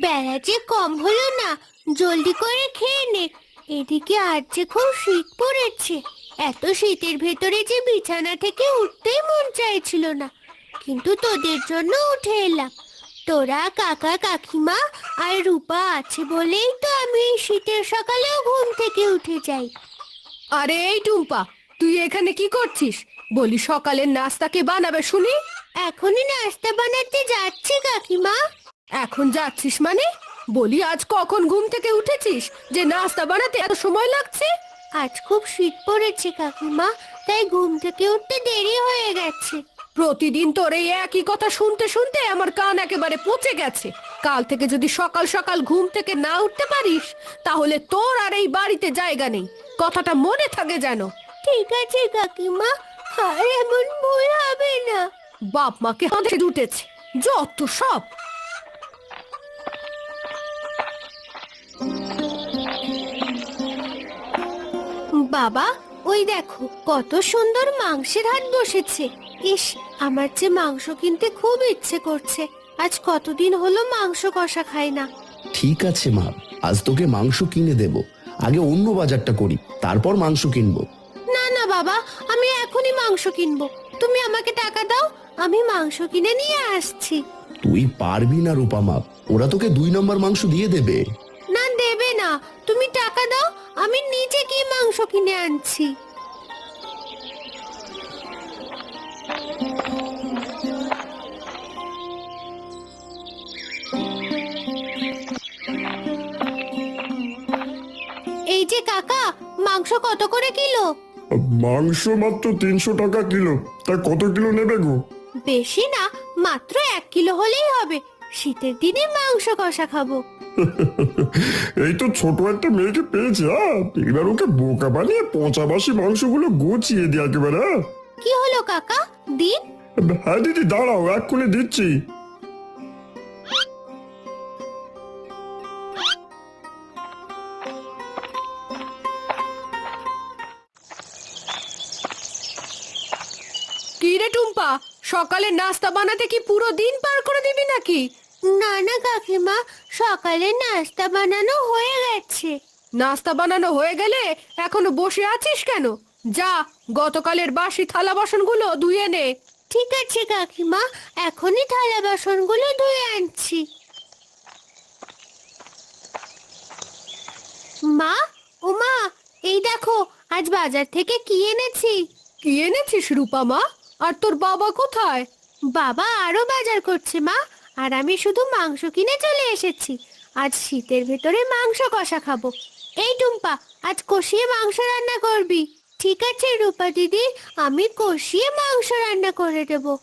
বেলা যে কম হলো না, জলদি করে খেয়ে নে। এদিকে আজ যে খুব শীত পড়েছে। এত শীতের ভেতরে যে বিছানা থেকে উঠতেই মন চাইছিল না, কিন্তু তোদের জন্য উঠে এলাম। তোরা, কাকা, কাকিমা আর রূপা আছে বলেই তো আমি এই শীতের সকালেও ঘুম থেকে উঠে যাই। আরে এই টুম্পা, তুই এখানে কি করছিস? বলি সকালের নাস্তা কে বানাবে শুনি? এখনই নাস্তা বানাতে যাচ্ছি কাকিমা। এখন যাচ্ছিস মানে? বলি আজ কখন ঘুম থেকে উঠেছিস যে নাস্তা বানাতে এত সময় লাগছে? আজ খুব শীত পড়েছে কাকিমা, তাই ঘুম থেকে উঠতে দেরি হয়ে গেছে। প্রতিদিন তোর এই একই কথা শুনতে শুনতে আমার কান একেবারে পচে গেছে। কাল থেকে যদি সকাল সকাল ঘুম থেকে না উঠতে পারিস, তাহলে তোর আর এই বাড়িতে জায়গা নেই। কথাটা মনে থাকে যেন। ঠিক আছে কাকিমা, আর এমন ভুল হবে না। বাপ মাকে হাতে উঠেছে, যত সব। বাবা, ওই দেখো কত সুন্দর মাংসের হাট বসেছে। ইস, আমার যে মাংস কিনতে খুব ইচ্ছে করছে। আজ কতদিন হলো মাংস কষা খাই না। ঠিক আছে মা, আজ তোকে মাংস কিনে দেব। আগে অন্য বাজারটা করি, তারপর মাংস কিনবো। না না বাবা, আমি এখনই মাংস কিনবো। তুমি আমাকে টাকা দাও, আমি মাংস কিনে নিয়ে আসছি। তুই পারবি না রূপা মা, ওরা তোকে 2 নম্বর মাংস দিয়ে দেবে। না, দেবে না। তুমি টাকা দাও, আমি নিজে গিয়ে মাংস কিনে আনছি। এই যে কাকা, মাংস কত করে কিলো? মাংস মাত্র 300 টাকা কিলো। তা কত কিলো নেবে গো? বেশি না, মাত্র 1 কিলো হলেই হবে। শীতের দিনে মাংস কষা খাবো। এই তো ছোট একটা মেয়েকে পেয়েছে, এবার ওকে বোকা বানিয়ে পচা বাসি মাংসগুলো গুছিয়ে দিয়ে একেবারে। কি হলো কাকা, দিন। হ্যাঁ দিদি, দাঁড়াও, এক্ষুনি দিচ্ছি। কি রে টুম্পা, সকালে নাস্তা বানাতে কি পুরো দিন পার করে দিবি নাকি? না না কাকিমা, সকালে নাস্তা বানানো হয়ে গেছে। নাস্তা বানানো হয়ে গেলে এখনো বসে আছিস কেন? যা, গতকালের বাসি থালা বাসনগুলো ধুয়ে নে। ঠিক আছে কাকিমা, এখনই থালা বাসনগুলো ধুয়ে আনছি। মা, ও মা, এই দেখো আজ বাজার থেকে কি এনেছি। কি এনেছিস রূপা মা? আর তোর বাবা কোথায়? বাবা আরো বাজার করছে মা, আর আমি শুধু মাংস কিনে চলে এসেছি। আজ শীতের ভেতরে মাংস কষা খাবো। এই টুম্পা, আজ কষিয়ে মাংস রান্না করবি? ঠিক আছে রূপা দিদি, আমি কষিয়ে মাংস রান্না করে দেবো।